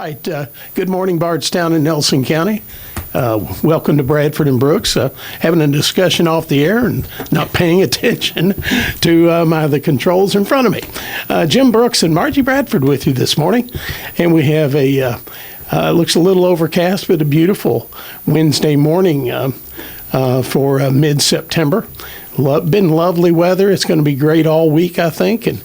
right. Good morning, Bardstown and Nelson County. Welcome to Bradford and Brooks. Having a discussion off the air and not paying attention to the controls in front of me. Jim Brooks and Margie Bradford with you this morning. And we have looks a little overcast, but a beautiful Wednesday morning for mid-September. Been lovely weather. It's going to be great all week, I think, and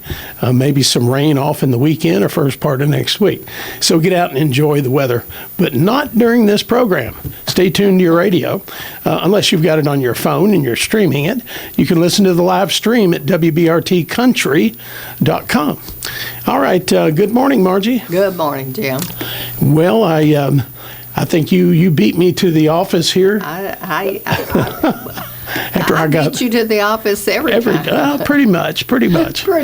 maybe some rain off in the weekend or first part of next week. So get out and enjoy the weather, but not during this program. Stay tuned to your radio, unless you've got it on your phone and you're streaming it. You can listen to the live stream at WBRTcountry.com. All right. Good morning, Margie. Good morning, Jim. Well, I think you beat me to the office here. After I got beat you to the office every time. Pretty much. Pretty much. But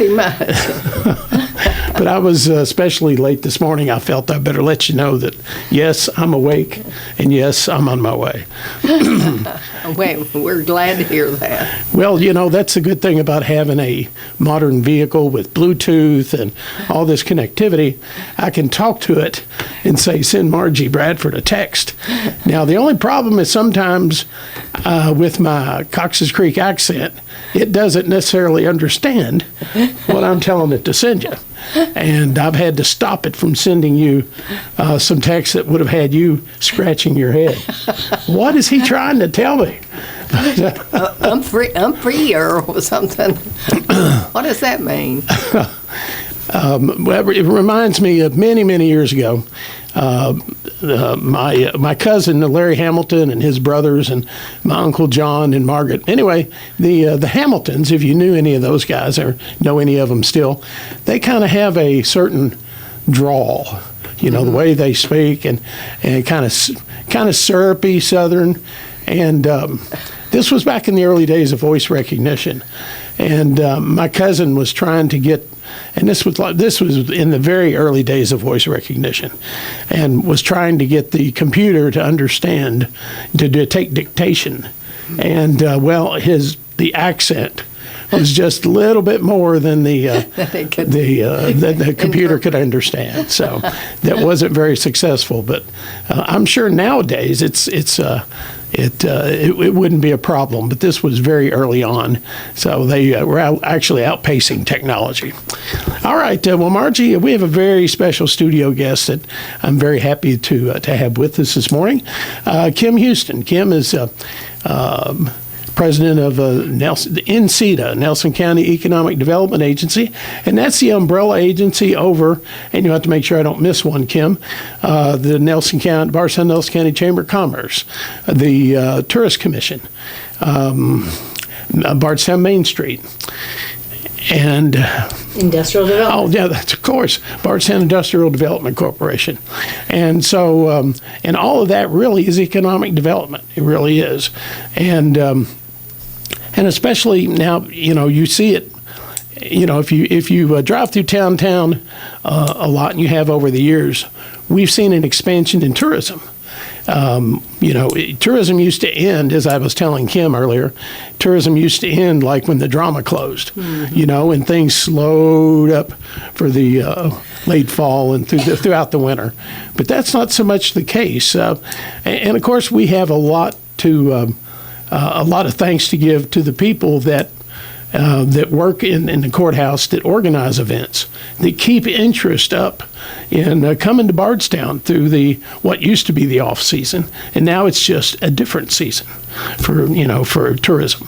I was especially late this morning. I felt I better let you know that, yes, I'm awake, and yes, I'm on my way. We're glad to hear that. Well, that's a good thing about having a modern vehicle with Bluetooth and all this connectivity. I can talk to it and say, send Margie Bradford a text. Now, the only problem is sometimes with my Cox's Creek accent, it doesn't necessarily understand what I'm telling it to send you. And I've had to stop it from sending you some text that would have had you scratching your head. What is he trying to tell me? I'm free or something. What does that mean? It reminds me of many, many years ago. My cousin Larry Hamilton and his brothers and my Uncle John and Margaret. Anyway, the Hamiltons, if you knew any of those guys or know any of them still, they kind of have a certain drawl, the way they speak and kind of syrupy Southern. And this was back in the early days of voice recognition. And my cousin was trying to get, and this was in the very early days of voice recognition, and was trying to get the computer to understand, to take dictation. And the accent was just a little bit more than the computer could understand. So that wasn't very successful. But I'm sure nowadays it wouldn't be a problem, but this was very early on. So they were actually outpacing technology. All right. Well, Margie, we have a very special studio guest that I'm very happy to have with us this morning. Kim Huston. Kim is president of NCEDA, Nelson County Economic Development Agency, and that's the umbrella agency over, and you have to make sure I don't miss one, Kim, the Bardstown Nelson County Chamber of Commerce, the Tourist Commission, Bardstown Main Street, and Industrial Development. Oh, yeah, that's of course Bardstown Industrial Development Corporation, and so and all of that really is economic development. It really is, and especially now, you see it. If you drive through downtown a lot, and you have over the years, we've seen an expansion in tourism. Tourism used to end, as I was telling Kim earlier, tourism used to end like when the drama closed, and things slowed up for the late fall and throughout the winter. But that's not so much the case. And of course, we have a lot of thanks to give to the people that work in the courthouse, that organize events, that keep interest up in coming to Bardstown through what used to be the off season, and now it's just a different season for tourism.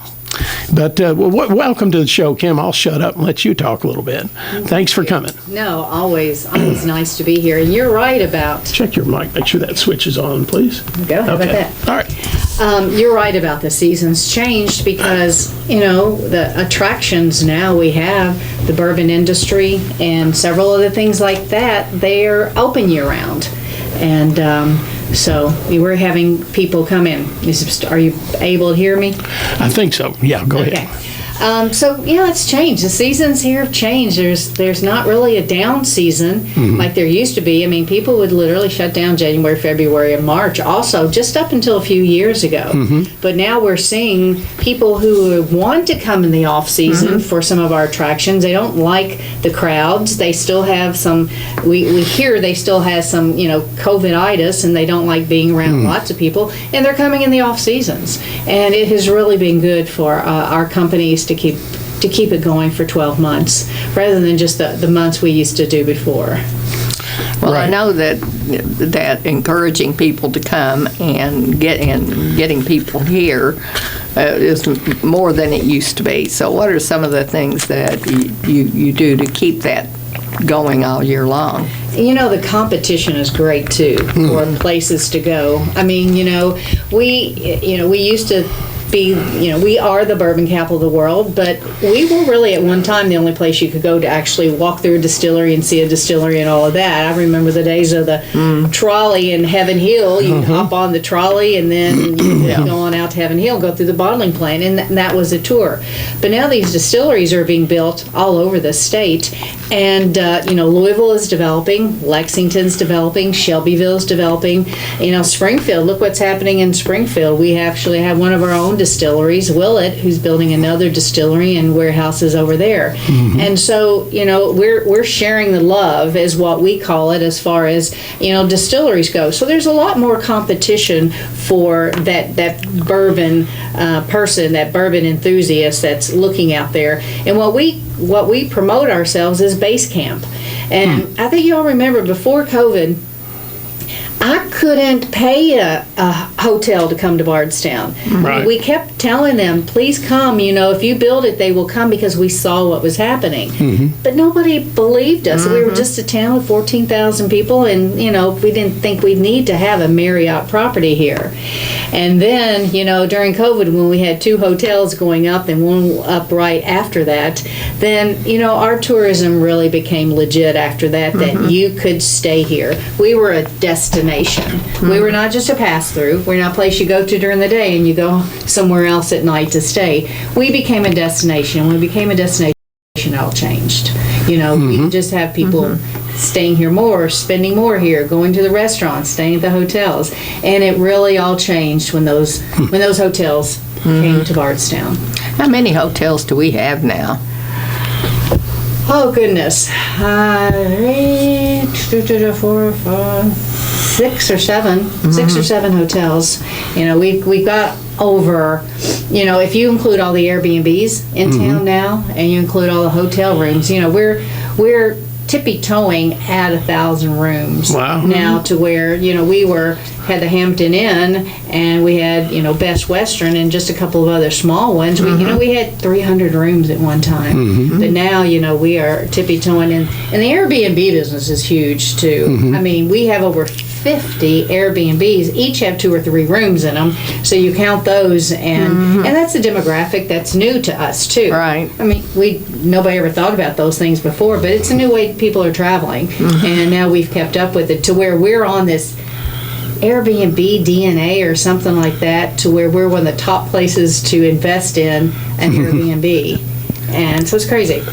But welcome to the show, Kim. I'll shut up and let you talk a little bit. Thanks for coming. No, always nice to be here. And you're right about... Check your mic. Make sure that switch is on, please. Go. How about that? All right. You're right about the seasons changed because, the attractions now we have, the bourbon industry and several other things like that, they're open year-round. And so we're having people come in. Are you able to hear me? I think so. Yeah, go ahead. So yeah, it's changed. The seasons here have changed. There's not really a down season like there used to be. I mean, people would literally shut down January, February, and March also, just up until a few years ago. But now we're seeing people who want to come in the off season for some of our attractions. They don't like the crowds. They still have some. We hear they still have some, COVID-itis, and they don't like being around lots of people. And they're coming in the off seasons, and it has really been good for our companies to keep it going for 12 months rather than just the months we used to do before. Well, I know that encouraging people to come and getting people here is more than it used to be. So what are some of the things that you do to keep that going all year long? The competition is great too for places to go. I mean, we used to be, we are the bourbon capital of the world, but we were really at one time the only place you could go to actually walk through a distillery and see a distillery and all of that. I remember the days of the trolley in Heaven Hill. You hop on the trolley and then you go on out to Heaven Hill, go through the bottling plant, and that was a tour. But now these distilleries are being built all over the state, and Louisville is developing, Lexington's developing, Shelbyville's developing. Springfield, look what's happening in Springfield. We actually have one of our own distilleries, Willett, who's building another distillery and warehouses over there. And so, we're sharing the love, is what we call it, as far as, distilleries go. So there's a lot more competition for that bourbon person, that bourbon enthusiast that's looking out there. And what we promote ourselves is base camp. And I think you all remember before COVID, I couldn't pay a hotel to come to Bardstown. Right. We kept telling them, please come, if you build it, they will come, because we saw what was happening. But nobody believed us. We were just a town with 14,000 people, and, we didn't think we'd need to have a Marriott property here. And then, during COVID, when we had 2 hotels going up and one up right after that, then, our tourism really became legit after that, that you could stay here. We were a destination. We were not just a pass-through. We're not a place you go to during the day and you go somewhere else at night to stay. We became a destination. When we became a destination, it all changed. We just have people staying here more, spending more here, going to the restaurants, staying at the hotels, and it really all changed when those hotels came to Bardstown. How many hotels do we have now? Oh goodness, 6 or 7 hotels. We've got over, if you include all the Airbnbs in town now, and you include all the hotel rooms, we're tippy-toeing at 1,000 rooms now, to where, we had the Hampton Inn, and we had, Best Western, and just a couple of other small ones. We had 300 rooms at one time. But now, we are tippy-toeing, and the Airbnb business is huge too. I mean, we have over 50 Airbnbs, each have 2 or 3 rooms in them, so you count those, and that's a demographic that's new to us too. Right. I mean, nobody ever thought about those things before, but it's a new way people are traveling, and now we've kept up with it to where we're on this Airbnb DNA or something like that, to where we're one of the top places to invest in an Airbnb, and so it's crazy.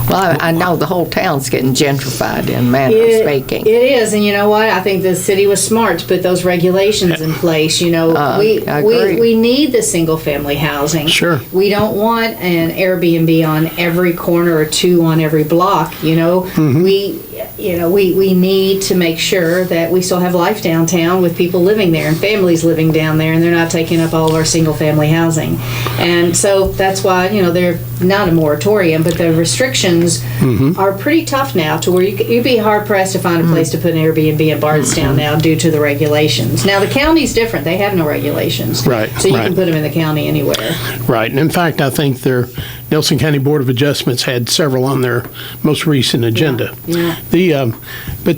Well, I know the whole town's getting gentrified in manner of speaking. It is, and you know what? I think the city was smart to put those regulations in place. I agree. We need the single family housing. Sure. We don't want an Airbnb on every corner or 2 on every block. We need to make sure that we still have life downtown with people living there and families living down there, and they're not taking up all of our single family housing. And so that's why, they're not a moratorium, but the restrictions are pretty tough now, to where you'd be hard pressed to find a place to put an Airbnb in Bardstown now, due to the regulations. Now the county's different; they have no regulations, Right? So you can put them in the county anywhere. Right, and in fact, I think their Nelson County Board of Adjustments had several on their most recent agenda. Yeah. But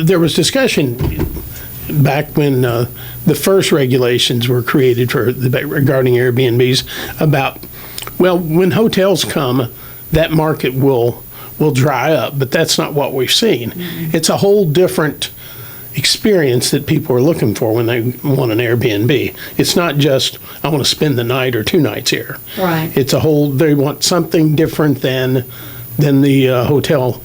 there was discussion back when the first regulations were created regarding Airbnbs about, well, when hotels come, that market will dry up, but that's not what we've seen. It's a whole different experience that people are looking for when they want an Airbnb. It's not just, I want to spend the night or 2 nights here. Right. It's a whole, they want something different than the hotel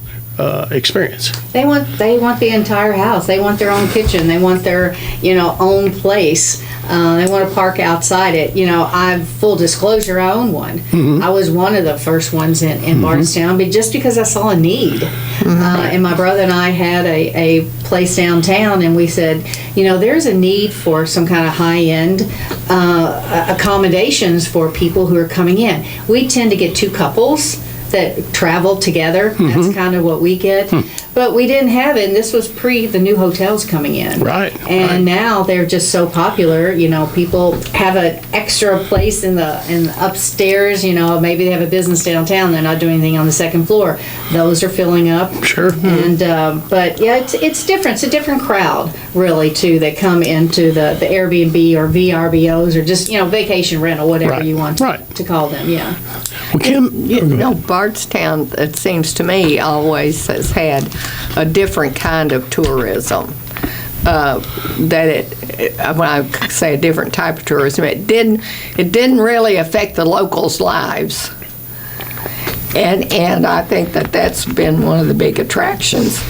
experience. They want the entire house. They want their own kitchen. They want their own place. They want to park outside it. I've full disclosure. I own one. Mm-hmm. I was one of the first ones in Bardstown, but just because I saw a need, and my brother and I had a place downtown, and we said, there's a need for some kind of high end accommodations for people who are coming in. We tend to get 2 couples that travel together. That's kind of what we get. But we didn't have it, and this was pre the new hotels coming in. Right. And now they're just so popular. People have an extra place in the upstairs. Maybe they have a business downtown. They're not doing anything on the second floor. Those are filling up. Sure. And but yeah, it's different. It's a different crowd, really, too, that come into the Airbnb or VRBOs or just vacation rental, whatever Right. you want to call them. Yeah. Well, Kim, Bardstown, it seems to me, always has had a different kind of tourism. When I say a different type of tourism, it didn't really affect the locals' lives. And I think that's been one of the big attractions,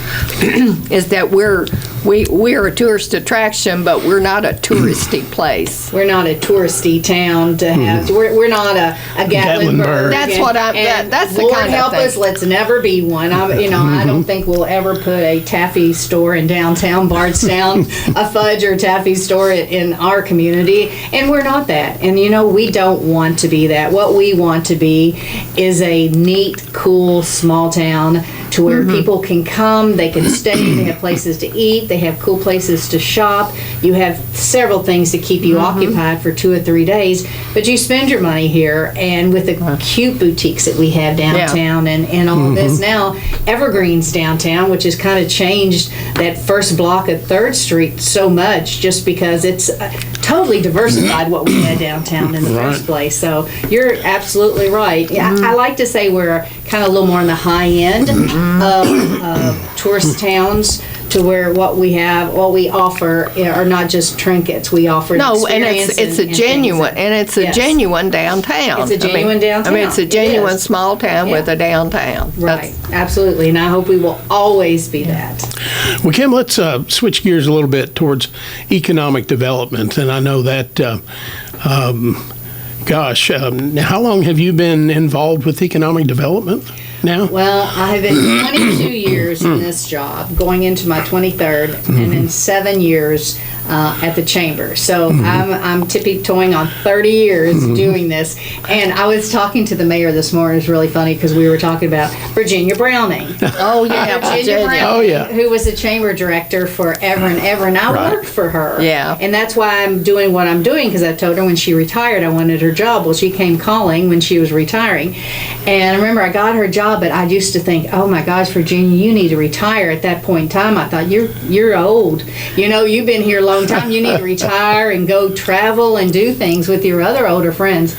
is that we're a tourist attraction, but we're not a touristy place. We're not a touristy town to have. We're not a Gatlinburg. That's that's the Lord kind of help thing. us, let's never be one. I don't think we'll ever put a taffy store in downtown Bardstown, a fudge or taffy store in our community, and we're not that. And we don't want to be that. What we want to be is a neat, cool, small town to where people can come, they can stay, they have places to eat, they have cool places to shop. You have several things to keep you occupied for 2 or 3 days, but you spend your money here. And with the cute boutiques that we have downtown and all this now, Evergreen's downtown, which has kind of changed that first block of 3rd Street so much, just because it's totally diversified what we had downtown in the first place. So you're absolutely right. I like to say we're kind of a little more on the high end of tourist towns, to where what we offer are not just trinkets. We offer experience. It's a genuine downtown. It's a genuine downtown. It's a genuine small town with a downtown. Right, absolutely, and I hope we will always be that. Well, Kim, let's switch gears a little bit towards economic development, and I know that. How long have you been involved with economic development now? Well, I have been 22 years in this job, going into my 23rd, and then 7 years at the chamber. So I'm tippy-toeing on 30 years doing this. And I was talking to the mayor this morning. It was really funny because we were talking about Virginia Browning. Oh, yeah. Virginia Browning, who was the chamber director forever and ever. And I worked for her. Yeah. And that's why I'm doing what I'm doing, because I told her when she retired I wanted her job. Well, she came calling when she was retiring. And I remember I got her job, but I used to think, oh my gosh, Virginia, you need to retire. At that point in time, I thought, you're old. You've been here a long time. You need to retire and go travel and do things with your other older friends.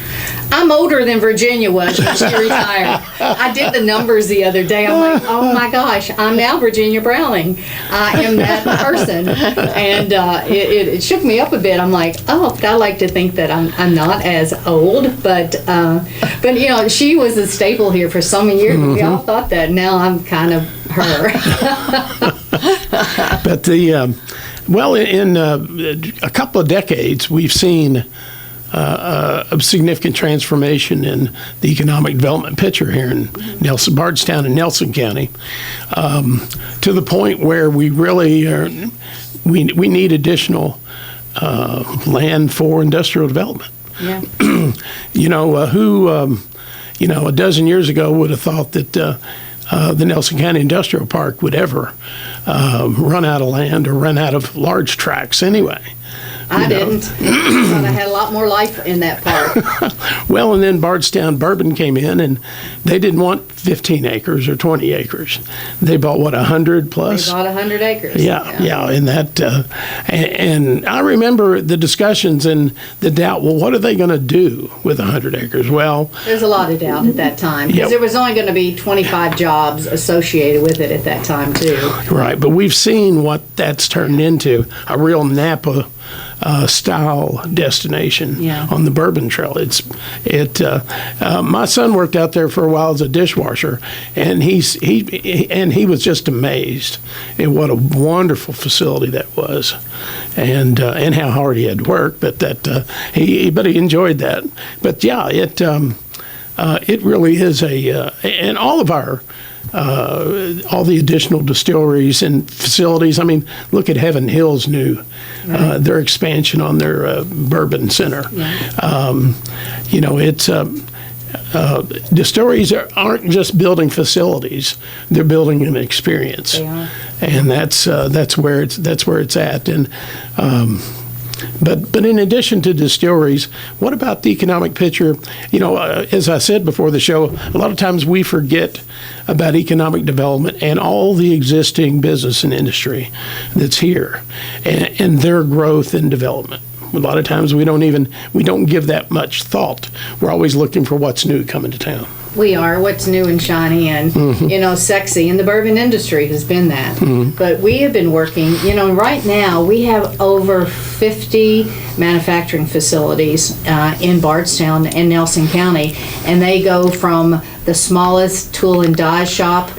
I'm older than Virginia was when she retired. I did the numbers the other day. I'm like, oh my gosh, I'm now Virginia Browning. I am that person. And it shook me up a bit. I'm like, oh, I like to think that I'm not as old. But she was a staple here for so many years. We all thought that. Now I'm kind of her. But in a couple of decades, we've seen a significant transformation in the economic development picture here in Bardstown and Nelson County, to the point where we really we need additional land for industrial development. Yeah. A dozen years ago would have thought that the Nelson County Industrial Park would ever run out of land or run out of large tracts anyway. I didn't. I thought I had a lot more life in that park. Well, and then Bardstown Bourbon came in, and they didn't want 15 acres or 20 acres. They bought, what, 100 plus? They bought 100 acres. Yeah, and that, and I remember the discussions and the doubt, well, what are they going to do with 100 acres? Well, There's a lot of doubt at that time, because there was only going to be 25 jobs associated with it at that time, too. right, but we've seen what that's turned into, a real Napa style destination on the Bourbon Trail. My son worked out there for a while as a dishwasher, and he was just amazed at what a wonderful facility that was, and how hard he had worked. But he enjoyed that. But yeah, it really is and all of our. All the additional distilleries and facilities. I mean, look at Heaven Hill's their expansion on their bourbon center. Distilleries aren't just building facilities; they're building an experience, They are. and that's where it's at. And But in addition to distilleries, what about the economic picture? As I said before the show, a lot of times we forget about economic development and all the existing business and industry that's here, and their growth and development. A lot of times we don't give that much thought. We're always looking for what's new coming to town. We are what's new and shiny and, sexy. And the bourbon industry has been that. But we have been working, right now we have over 50 manufacturing facilities in Bardstown and Nelson County. And they go from the smallest tool and die shop.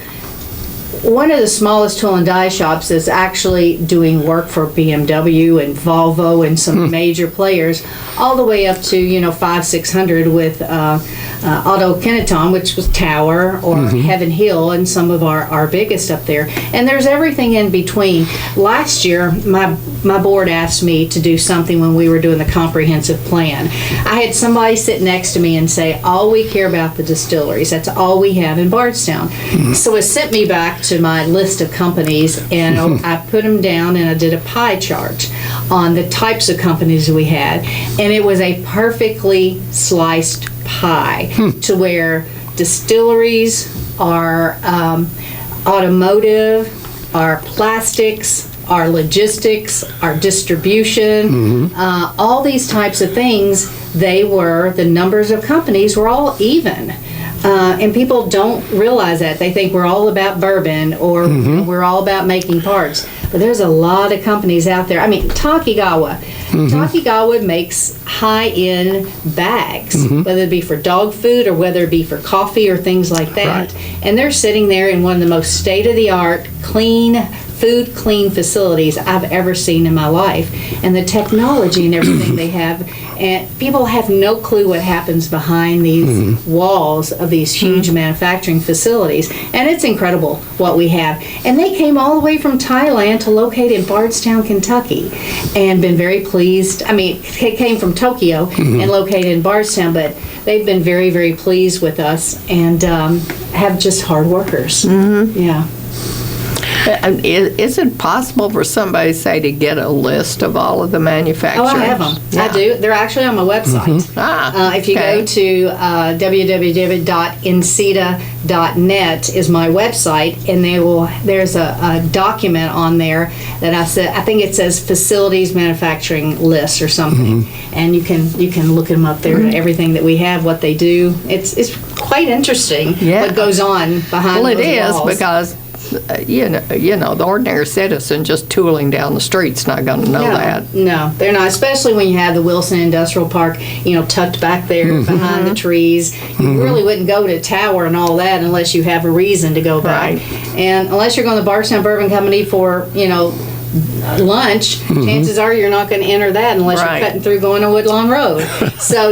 One of the smallest tool and die shops is actually doing work for BMW and Volvo and some major players, all the way up to 500-600 with Auto Kineton, which was Tower, or Heaven Hill, and some of our biggest up there. And there's everything in between. Last year, my board asked me to do something when we were doing the comprehensive plan. I had somebody sit next to me and say, all we care about the distilleries. That's all we have in Bardstown. So it sent me back to my list of companies, and I put them down, and I did a pie chart on the types of companies we had, and it was a perfectly sliced pie to where distilleries are automotive, our plastics, our logistics, our distribution, all these types of things. The numbers of companies were all even. And people don't realize that. They think we're all about bourbon or we're all about making parts. But there's a lot of companies out there. I mean, Takigawa. Takigawa makes high-end bags, whether it be for dog food or whether it be for coffee or things like that. Right. And they're sitting there in one of the most state-of-the-art, clean facilities I've ever seen in my life. And the technology and everything they have, and people have no clue what happens behind these walls of these huge manufacturing facilities. And it's incredible what we have. And they came all the way from Thailand to locate in Bardstown, Kentucky, and been very pleased. I mean, it came from Tokyo and located in Bardstown, but they've been very, very pleased with us and have just hard workers. Yeah. Is it possible for somebody, say, to get a list of all of the manufacturers? Oh, I have them. Yeah. I do. They're actually on my website. If you go to www.incita.net is my website, and there's a document on there that I think it says facilities manufacturing list or something, and you can look them up there. Everything that we have, what they do. It's quite interesting what goes on behind those walls. Well, it is, because the ordinary citizen just tooling down the street's not going to know that. No, they're not, especially when you have the Wilson Industrial Park, tucked back there behind the trees. You really wouldn't go to Tower and all that unless you have a reason to go back. Right. And unless you're going to Bardstown Bourbon Company for, lunch, chances are you're not going to enter that unless you're cutting through going to Woodlawn Road. So,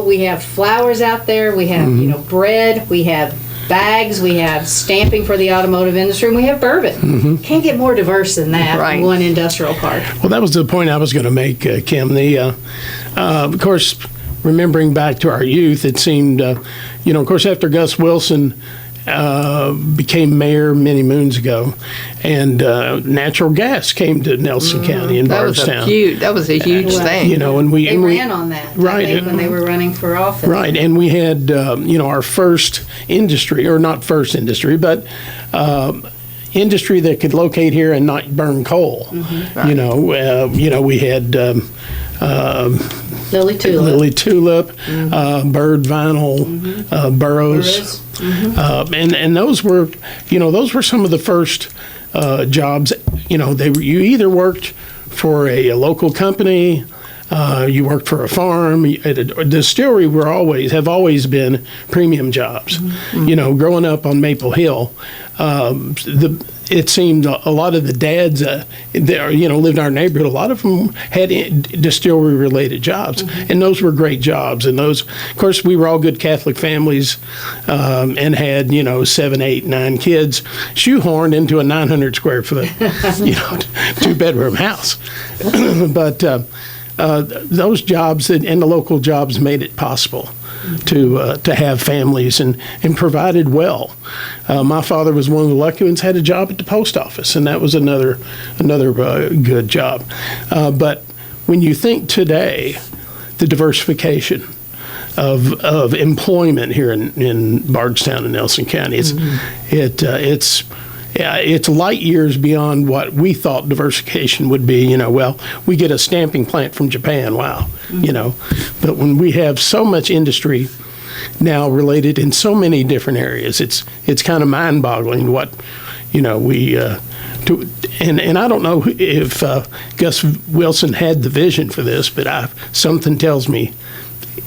we have flowers out there, we have, bread, we have bags, we have stamping for the automotive industry, and we have bourbon. Can't get more diverse than that in one industrial park. Well, that was the point I was going to make, Kim. Of course, remembering back to our youth, it seemed, of course, after Gus Wilson became mayor many moons ago, and natural gas came to Nelson County in Bardstown. That was a huge thing. You know, and They ran on that, right, I think, when they were running for office. Right, and we had our first industry, or not first industry, but industry that could locate here and not burn coal. Right. We had Lily Tulip. Lily Tulip, Bird Vinyl, Burroughs, and those were some of the first jobs. You either worked for a local company, you worked for a farm. At a distillery have always been premium jobs. Growing up on Maple Hill, it seemed a lot of the dads that lived in our neighborhood, a lot of them had distillery related jobs, and those were great jobs. And those, of course, we were all good Catholic families, and had 7, 8, 9 kids shoehorned into a 900 square foot 2-bedroom house. But those jobs and the local jobs made it possible to have families and provided well. My father was one of the lucky ones, had a job at the post office, and that was another good job. But when you think today, the diversification of employment here in Bardstown and Nelson County, it's light years beyond what we thought diversification would be. We get a stamping plant from Japan, wow, But when we have so much industry now related in so many different areas, it's kind of mind-boggling what, we do. And I don't know if Gus Wilson had the vision for this, but something tells me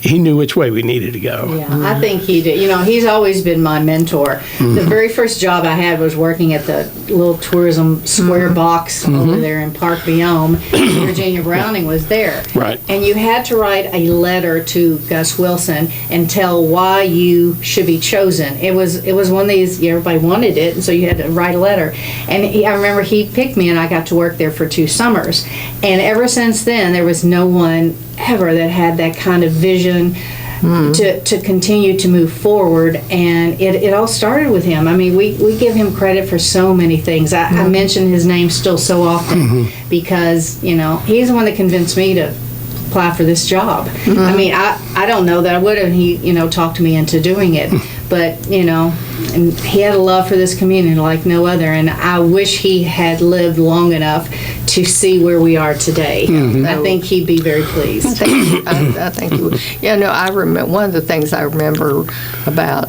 he knew which way we needed to go. Yeah, I think he did. He's always been my mentor. The very first job I had was working at the little tourism square box over there in Park Biome. Virginia Browning was there. Right. And you had to write a letter to Gus Wilson and tell why you should be chosen. It was one of these, everybody wanted it, and so you had to write a letter. And I remember he picked me, and I got to work there for 2 summers. And ever since then, there was no one ever that had that kind of vision to continue to move forward, and it all started with him. I mean, we give him credit for so many things. I mention his name still so often because he's the one that convinced me to apply for this job. I mean, I don't know that I would have. He talked me into doing it, but and he had a love for this community like no other, and I wish he had lived long enough to see where we are today. I think he'd be very pleased. I think he would. I remember one of the things I remember about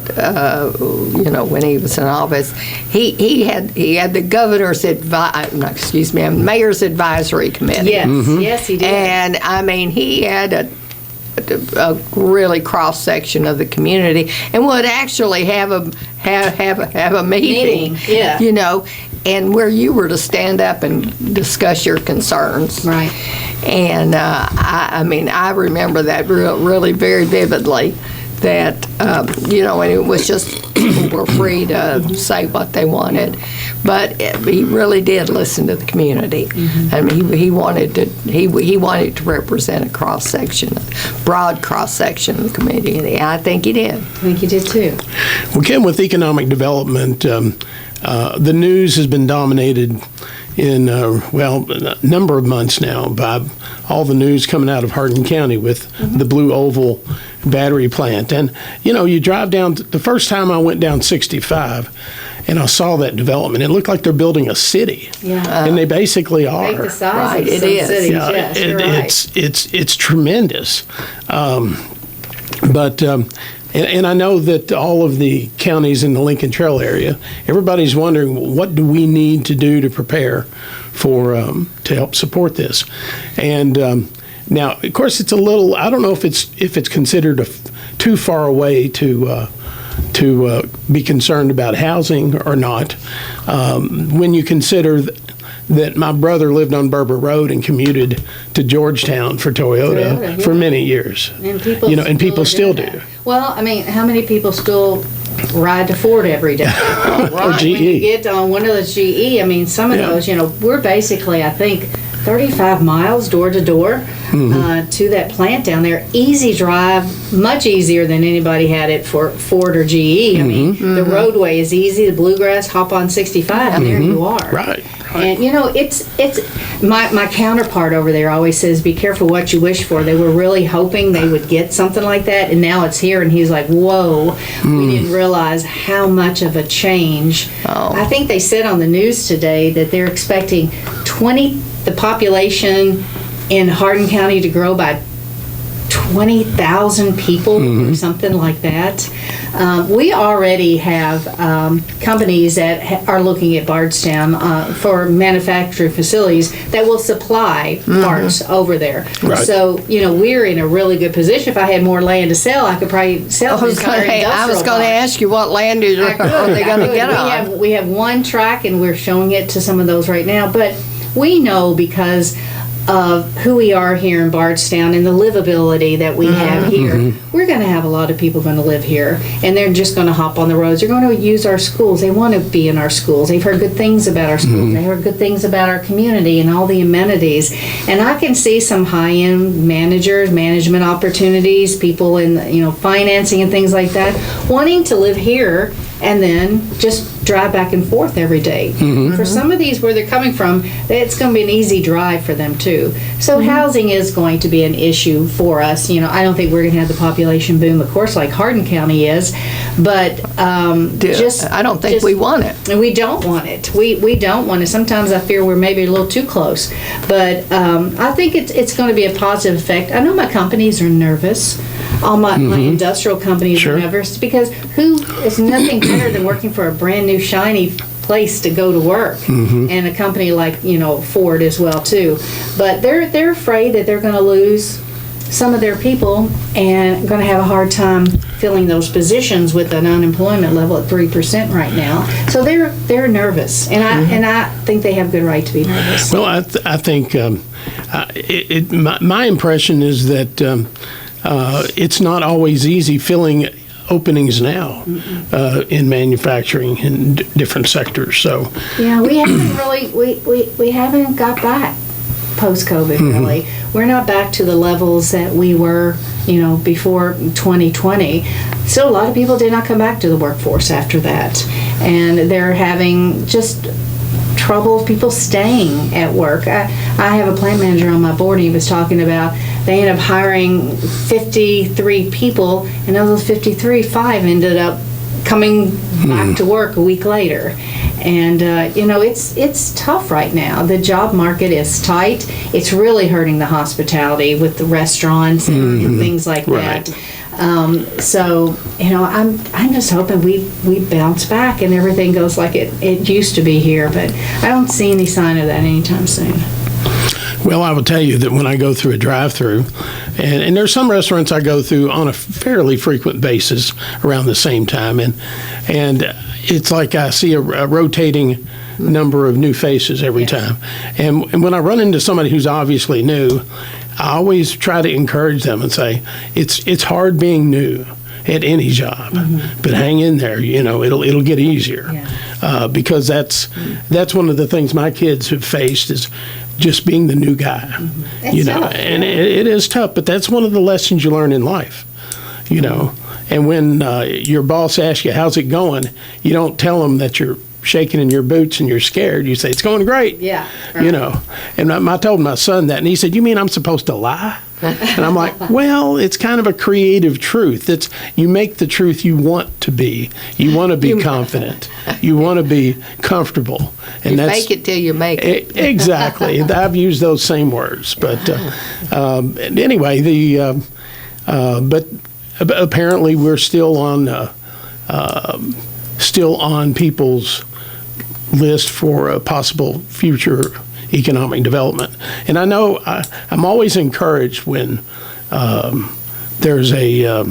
when he was in office, he had the governor's mayor's advisory committee. Yes, he did. And I mean, he had a really cross section of the community, and would actually have a meeting. And where you were to stand up and discuss your concerns. Right. And I remember that really very vividly. That and it was just people were free to say what they wanted, but he really did listen to the community. I mean, he wanted to represent a broad cross section of the community. I think he did. I think he did too. Well, Kim, with economic development, the news has been dominated in a number of months now by all the news coming out of Hardin County with the Blue Oval battery plant. And you drive down, the first time I went down 65 and I saw that development, it looked like they're building a city. And they basically are. Make the size of It some is. cities. Yeah, Yes, you're right. it's tremendous. And I know that all of the counties in the Lincoln Trail area, everybody's wondering, what do we need to do to prepare for to help support this? And now, of course, it's a little. I don't know if it's considered too far away to be concerned about housing or not. When you consider that my brother lived on Berber Road and commuted to Georgetown for Toyota for many years. And people still do. Well, I mean, how many people still ride to Ford every day? Or GE. When you get on one of those GE, I mean, some of those, we're basically, I think, 35 miles door to door to that plant down there. Easy drive, much easier than anybody had it for Ford or GE. I mean, the roadway is easy, the bluegrass, hop on 65, and there you are. Right. And it's my counterpart over there always says, be careful what you wish for. They were really hoping they would get something like that, and now it's here, and he's like, whoa, we didn't realize how much of a change. I think they said on the news today that they're expecting the population in Hardin County to grow by 20,000 people or something like that. We already have companies that are looking at Bardstown for manufacturing facilities that will supply parts over there. Right. So, we're in a really good position. If I had more land to sell, I could probably sell the entire industrial I was going to park. ask you what land are they going to get on? We have one track, and we're showing it to some of those right now. But we know because of who we are here in Bardstown and the livability that we have here, we're going to have a lot of people going to live here, and they're just going to hop on the roads. They're going to use our schools. They want to be in our schools. They've heard good things about our schools. They heard good things about our community and all the amenities. And I can see some high-end managers, management opportunities, people in financing and things like that, wanting to live here and then just drive back and forth every day. For some of these where they're coming from, it's going to be an easy drive for them too. So housing is going to be an issue for us. I don't think we're going to have the population boom, of course, like Hardin County is, but I don't think we want it. And we don't want it. We don't want it. Sometimes I fear we're maybe a little too close, but I think it's going to be a positive effect. I know my companies are nervous. All my industrial companies are nervous because is nothing better than working for a brand new shiny place to go to work, and a company like Ford as well too. But they're afraid that they're going to lose some of their people and going to have a hard time filling those positions with an unemployment level at 3% right now. So they're nervous, and I think they have good right to be nervous. Well, I think my impression is that it's not always easy filling openings now in manufacturing in different sectors. So yeah, we haven't really we haven't got back post-COVID really. We're not back to the levels that we were before 2020. So a lot of people did not come back to the workforce after that, and they're having just trouble people staying at work. I have a plant manager on my board, and he was talking about they ended up hiring 53 people, and of those 53, 5 ended up coming back to work a week later. And it's tough right now. The job market is tight. It's really hurting the hospitality with the restaurants and things like that. So I'm just hoping we bounce back and everything goes like it used to be here, but I don't see any sign of that anytime soon. Well, I will tell you that when I go through a drive-through, and there's some restaurants I go through on a fairly frequent basis around the same time, and it's like I see a rotating number of new faces every time. And when I run into somebody who's obviously new, I always try to encourage them and say, it's hard being new at any job, but hang in there. It'll get easier, because that's one of the things my kids have faced is just being the new guy. And it is tough, but that's one of the lessons you learn in life. And when your boss asks you how's it going, you don't tell them that you're shaking in your boots and you're scared. You say, it's going great. Yeah. Right. And I told my son that, and he said, you mean I'm supposed to lie? And I'm like, well, it's kind of a creative truth. It's you make the truth you want to be. You want to be confident. You want to be comfortable. And you that's, make it till you make it. Exactly. I've used those same words. But anyway, but apparently we're still on people's list for a possible future economic development. And I know I'm always encouraged when there's a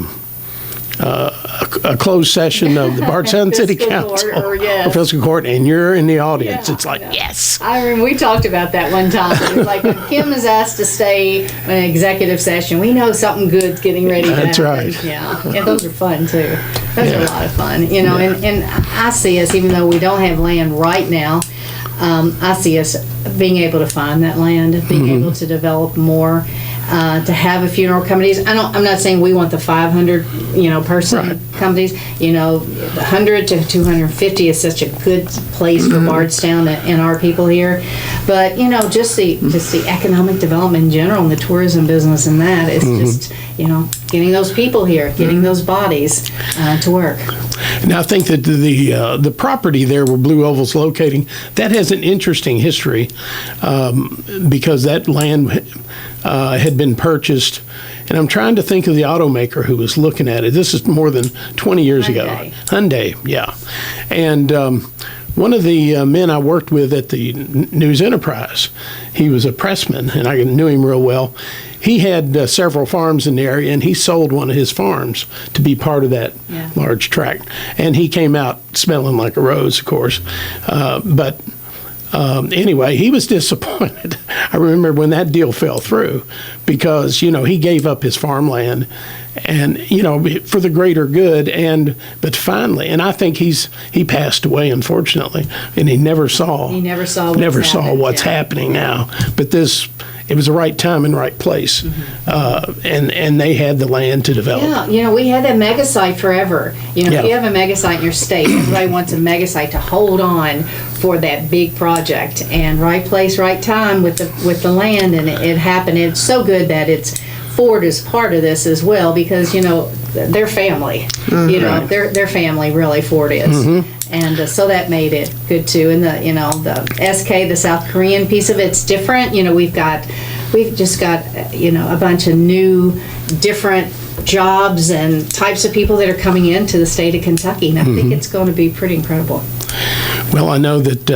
closed session of the Bardstown City Council or fiscal court, and you're in the audience. It's like, yes. I remember we talked about that one time. It was like when Kim is asked to stay in an executive session, we know something good's getting ready to happen. That's right. Yeah, those are fun too. Those are a lot of fun, and I see us, even though we don't have land right now, I see us being able to find that land, being able to develop more, to have a funeral companies. I'm not saying we want the 500, person companies. 100 to 250 is such a good place for Bardstown and our people here. But just the economic development in general and the tourism business and that is just getting those people here, getting those bodies to work. And I think that the property there where Blue Oval's locating, that has an interesting history because that land had been purchased. And I'm trying to think of the automaker who was looking at it. This is more than 20 years ago. Hyundai, yeah. And one of the men I worked with at the News Enterprise, he was a pressman, and I knew him real well. He had several farms in the area, and he sold one of his farms to be part of that large tract. And he came out smelling like a rose, of course. But anyway, he was disappointed. I remember when that deal fell through because, he gave up his farmland and, for the greater good. But finally, and I think he passed away, unfortunately, and he never saw what's happening now. But it was the right time and right place. And they had the land to develop. Yeah, we had that mega site forever. If you have a mega site in your state, everybody wants a mega site to hold on for that big project. And right place, right time with the land, and it happened. It's so good that Ford is part of this as well because, they're family. They're family, really, Ford is. And so that made it good too. And the SK, the South Korean piece of it's different. We've just got a bunch of new, different jobs and types of people that are coming into the state of Kentucky, and I think it's going to be pretty incredible. Well, I know that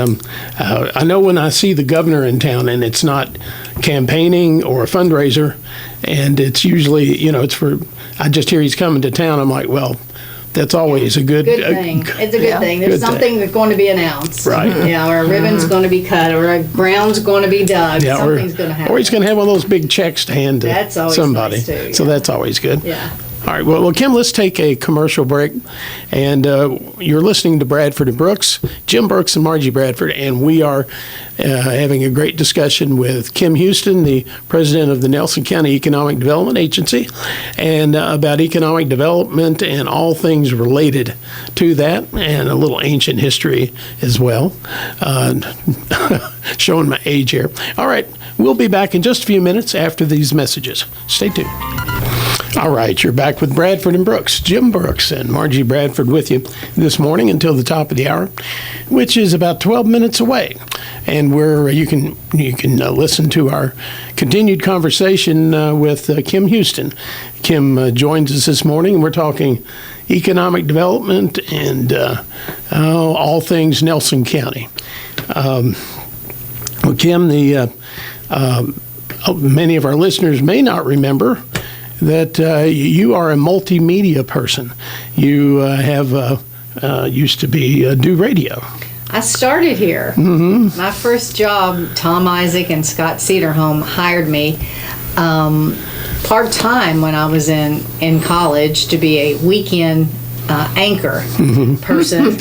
I know when I see the governor in town, and it's not campaigning or a fundraiser, and it's usually it's for. I just hear he's coming to town. I'm like, well. That's always a good thing. It's a good thing. There's something that's going to be announced. Right. Or a ribbon's going to be cut, or a ground's going to be dug. Something's going to happen. Or he's going to have one of those big checks to hand to somebody. Nice too, So that's always good. Yeah. All right. Well, Kim, let's take a commercial break. And you're listening to Bradford and Brooks, Jim Brooks and Margie Bradford, and we are having a great discussion with Kim Huston, the president of the Nelson County Economic Development Agency, and about economic development and all things related to that, and a little ancient history as well. Showing my age here. All right. We'll be back in just a few minutes after these messages. Stay tuned. All right, you're back with Bradford and Brooks. Jim Brooks and Margie Bradford with you this morning until the top of the hour, which is about 12 minutes away. And you can listen to our continued conversation with Kim Huston. Kim joins us this morning, and we're talking economic development and all things Nelson County. Well, Kim, many of our listeners may not remember that you are a multimedia person. You have used to do radio. I started here. My first job, Tom Isaac and Scott Cedarholm hired me part-time when I was in college to be a weekend anchor person.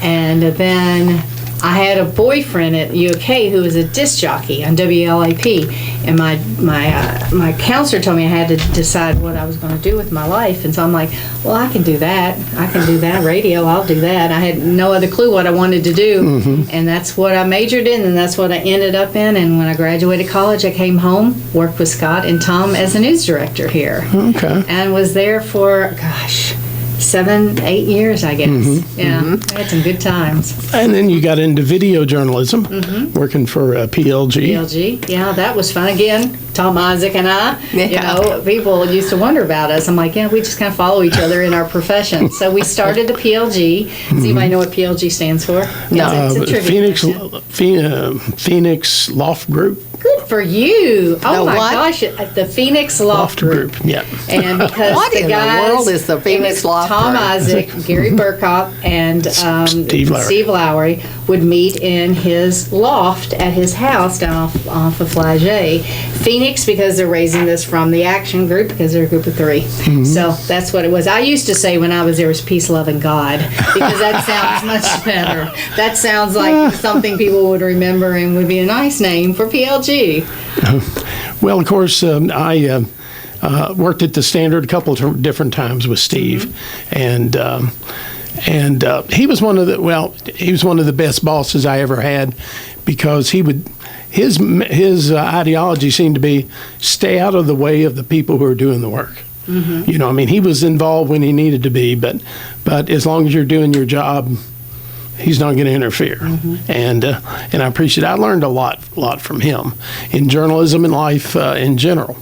And then I had a boyfriend at UK who was a disc jockey on WLAP, and my counselor told me I had to decide what I was going to do with my life, and so I'm like, well, I can do that. I can do that. Radio, I'll do that. I had no other clue what I wanted to do, and that's what I majored in, and that's what I ended up in. And when I graduated college, I came home, worked with Scott and Tom as a news director here, and was there for 7-8 years, I guess. I had some good times. And then you got into video journalism, working for PLG. Yeah, that was fun. Again, Tom Isaac and I, people used to wonder about us. I'm like, we just kind of follow each other in our profession. So we started the PLG. Does anybody know what PLG stands for? No, it's a trivia question. Phoenix Loft Group. Good For you. Oh, The my what? gosh. The Phoenix Loft Group. Yeah. And because What the in the guys, world is the Phoenix it was Loft Tom Group? Isaac, Gary Burkott, and Steve Lowry would meet in his loft at his house down off of Flagey. Phoenix, because they're raising this from the Action Group, because they're a group of 3. So that's what it was. I used to say when I was there was peace, love, and God, because that sounds much better. That sounds like something people would remember and would be a nice name for PLG. Well, of course, I worked at the Standard a couple of different times with Steve, and he was one of the best bosses I ever had, because his ideology seemed to be stay out of the way of the people who are doing the work. You know, I mean, he was involved when he needed to be, but as long as you're doing your job, he's not going to interfere. And I appreciate it. I learned a lot from him in journalism and life in general.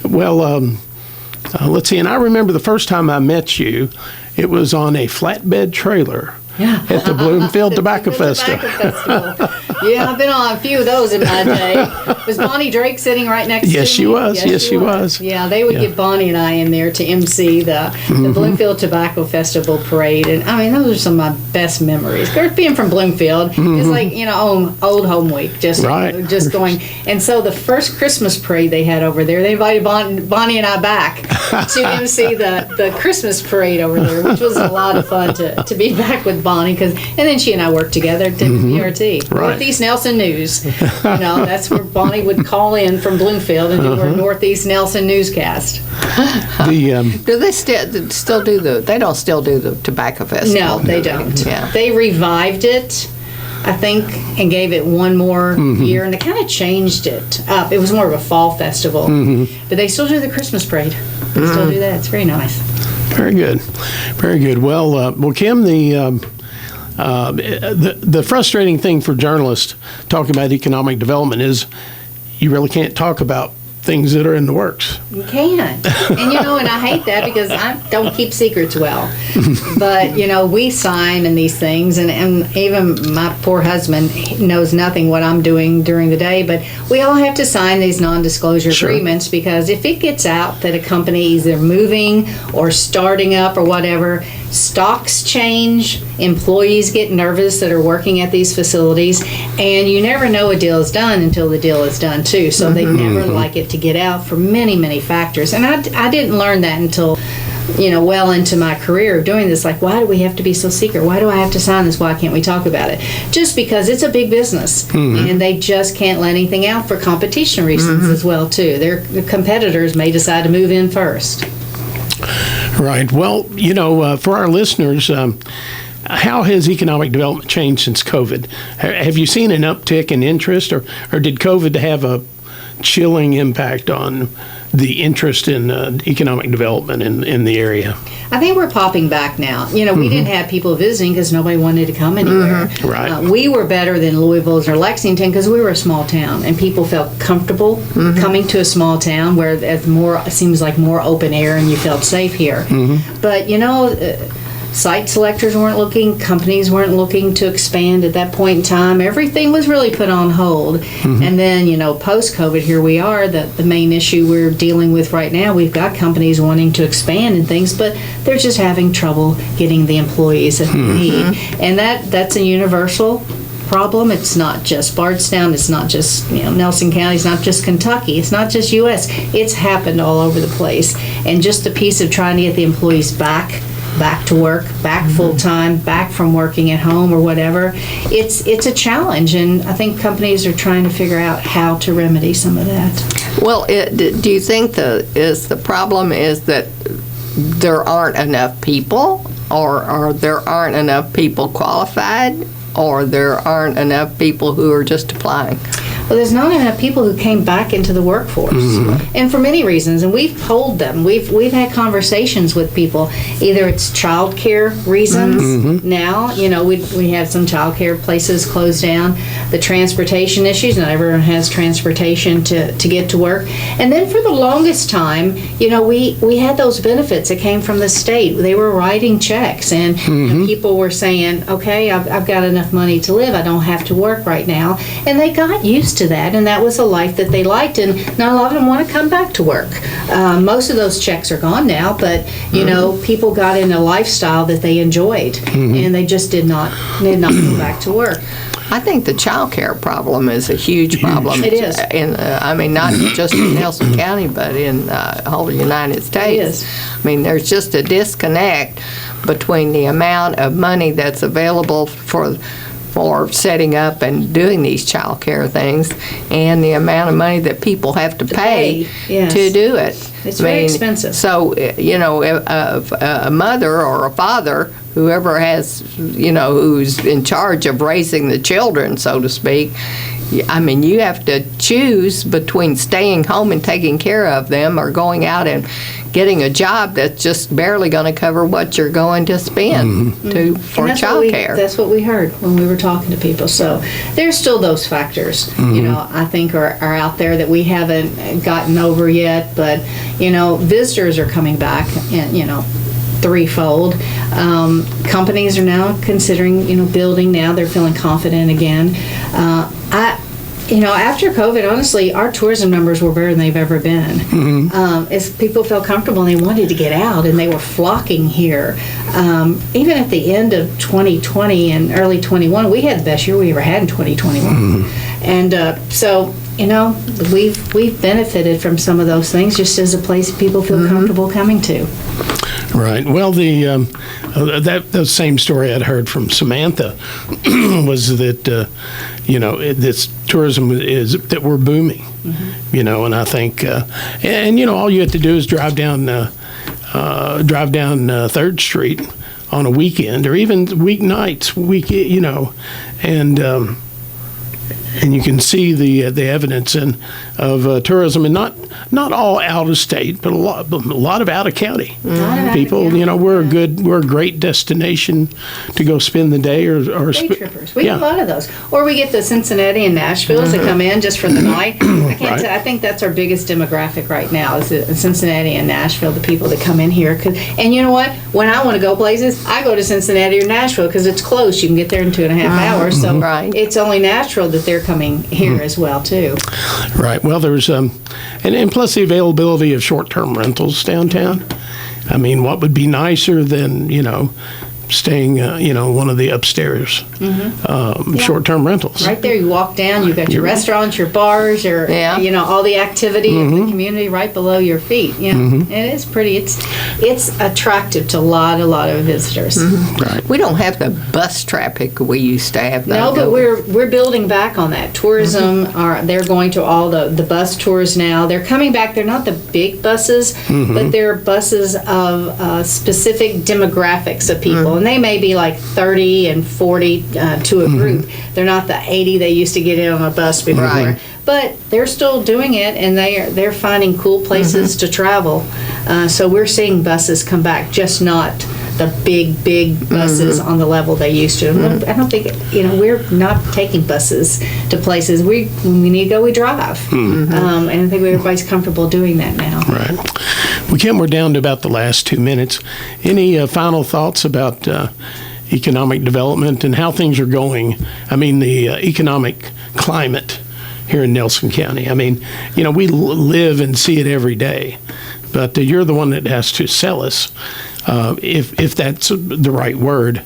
Well, let's see. And I remember the first time I met you, it was on a flatbed trailer at the Bloomfield Tobacco Festival. Yeah, I've been on a few of those in my day. Was Bonnie Drake sitting right next to me? Yes, she was. Yes, she was. Yeah, they would get Bonnie and I in there to MC the Bloomfield Tobacco Festival parade. And I mean, those are some of my best memories. Of course, being from Bloomfield, it's like, old home week, just going. And so the first Christmas parade they had over there, they invited Bonnie and I back to MC the Christmas parade over there, which was a lot of fun to be back with Bonnie. And then she and I worked together at WBRT, Northeast Nelson News. That's where Bonnie would call in from Bloomfield and do her Northeast Nelson newscast. Do they still do they don't still do the tobacco festival? No, they don't. Yeah. They revived it, I think, and gave it one more year, and they kind of changed it up. It was more of a fall festival, but they still do the Christmas parade. They still do that. It's very nice. Very good, very good. Well, Kim, the frustrating thing for journalists talking about economic development is you really can't talk about things that are in the works. You can. And I hate that because I don't keep secrets well. But, we sign in these things, and even my poor husband knows nothing what I'm doing during the day, but we all have to sign these non-disclosure agreements, because if it gets out that a company is either moving or starting up or whatever, stocks change, employees get nervous that are working at these facilities, and you never know a deal is done until the deal is done too. So they never like it to get out for many, many factors. And I didn't learn that until, well into my career of doing this. Like, why do we have to be so secret? Why do I have to sign this? Why can't we talk about it? Just because it's a big business, and they just can't let anything out for competition reasons as well too. Their competitors may decide to move in first. Right. Well, for our listeners, how has economic development changed since COVID? Have you seen an uptick in interest, or did COVID have a chilling impact on the interest in economic development in the area? I think we're popping back now. We didn't have people visiting because nobody wanted to come anywhere. Right. We were better than Louisville or Lexington because we were a small town, and people felt comfortable coming to a small town where it seems like more open air, and you felt safe here. But site selectors weren't looking, companies weren't looking to expand at that point in time. Everything was really put on hold. And then, post-COVID, here we are, the main issue we're dealing with right now, we've got companies wanting to expand and things, but they're just having trouble getting the employees that they need. And that's a universal problem. It's not just Bardstown, it's not just Nelson County, it's not just Kentucky, it's not just U.S. It's happened all over the place. And just the piece of trying to get the employees back to work, back full-time, back from working at home or whatever, it's a challenge, and I think companies are trying to figure out how to remedy some of that. Well, do you think the problem is that there aren't enough people, or there aren't enough people qualified, or there aren't enough people who are just applying? Well, there's not enough people who came back into the workforce, and for many reasons. And we've polled them. We've had conversations with people. Either it's child care reasons. Now, we have some child care places closed down. The transportation issues. Not everyone has transportation to get to work. And then for the longest time, we had those benefits that came from the state. They were writing checks, and people were saying, "Okay, I've got enough money to live. I don't have to work right now." And they got used to to that, and that was a life that they liked, and not a lot of them want to come back to work. Most of those checks are gone now, but you know, people got in a lifestyle that they enjoyed, and they just did not go back to work. I think the child care problem is a huge problem. It is. I mean, not just in Nelson County, but in the whole United States. It is. I mean, there's just a disconnect between the amount of money that's available for setting up and doing these child care things and the amount of money that people have to pay yes. to do it. It's very expensive. So, you know, a mother or a father, whoever has, you know, who's in charge of raising the children, so to speak, I mean, you have to choose between staying home and taking care of them or going out and getting a job that's just barely going to cover what you're going to spend for child care. That's what we heard when we were talking to people. So there's still those factors, you know, I think are out there that we haven't gotten over yet. But, you know, visitors are coming back, and, you know, threefold. Companies are now considering, you know, building now. They're feeling confident again. You know, after COVID, honestly, our tourism numbers were better than they've ever been. As people felt comfortable and they wanted to get out, and they were flocking here. Even at the end of 2020 and early 21, we had the best year we ever had in 2021. And so, you know, we've benefited from some of those things just as a place people feel comfortable coming to. Right. Well, the same story I'd heard from Samantha was that you know, this tourism is that we're booming. You know, and I think and you know, all you have to do is drive down 3rd Street on a weekend or even weeknights, you know, and you can see the evidence of tourism, and not all out of state, but a lot of out of county people. You know, we're a great destination to go spend the day or day trippers. We get a lot of those, or we get the Cincinnati and Nashville's that come in just for the night. I think that's our biggest demographic right now is the Cincinnati and Nashville, the people that come in here. And you know what? When I want to go places, I go to Cincinnati or Nashville because it's close. You can get there in 2.5 hours. So it's only natural that they're coming here as well too. Right. Well, there's and plus the availability of short-term rentals downtown. I mean, what would be nicer than, you know, staying, you know, one of the upstairs short-term rentals. Right there, you walk down, you've got your restaurants, your bars, your, you know, all the activity of the community right below your feet. Yeah, it is pretty. It's attractive to a lot of visitors. Right. We don't have the bus traffic we used to have. No, but we're building back on that. Tourism they're going to all the bus tours now. They're coming back. They're not the big buses, but they're buses of specific demographics of people. And they may be like 30 and 40 to a group. They're not the 80 they used to get in on a bus before. But they're still doing it, and they're finding cool places to travel. So we're seeing buses come back, just not the big buses on the level they used to. I don't think, you know, we're not taking buses to places. When we need to go, we drive. And I think everybody's comfortable doing that now. Right. Well, Kim, we're down to about the last 2 minutes. Any final thoughts about economic development and how things are going? I mean, the economic climate here in Nelson County. I mean, you know, we live and see it every day, but you're the one that has to sell us, if that's the right word.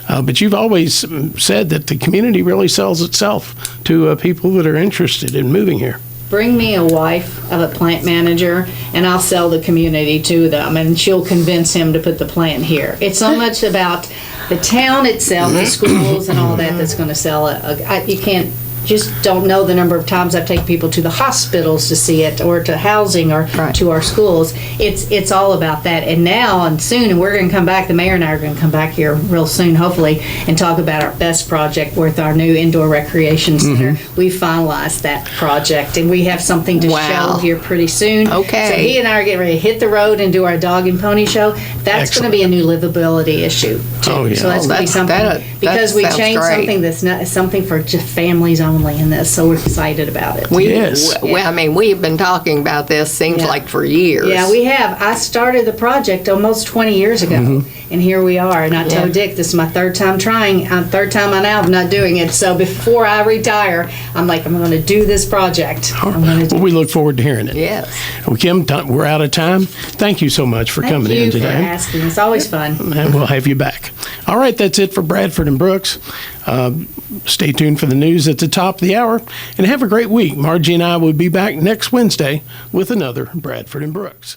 But you've always said that the community really sells itself to people that are interested in moving here. Bring me a wife of a plant manager, and I'll sell the community to them, and she'll convince him to put the plant here. It's so much about the town itself, the schools, and all that that's going to sell it. You can't. Just don't know the number of times I've taken people to the hospitals to see it, or to housing, or to our schools. It's all about that. And now and soon, and we're going to come back, the mayor and I are going to come back here real soon, hopefully, and talk about our best project with our new indoor recreation center. We finalized that project, and we have something to show here pretty soon. Okay. So he and I are getting ready to hit the road and do our dog and pony show. That's going to be a new livability issue, too. Oh, yeah. So that's going to be something, because we changed something that's not something for just families only. only in this, so we're excited about it. Yes. Well, I mean, we've been talking about this, seems Yeah. like for years. Yeah, we have. I started the project almost 20 years ago, and here we are. And I told Dick, this is my third time trying. Third time I now am not doing it. So before I retire, I'm like, I'm going to do this project. I'm going to do Well, we look forward to hearing it. Yes. Well, Kim, we're out of time. Thank you so much for coming in Thank you for today. asking. It's always fun. And we'll have you back. All right, that's it for Bradford and Brooks. Stay tuned for the news at the top of the hour, and have a great week. Margie and I will be back next Wednesday with another Bradford and Brooks.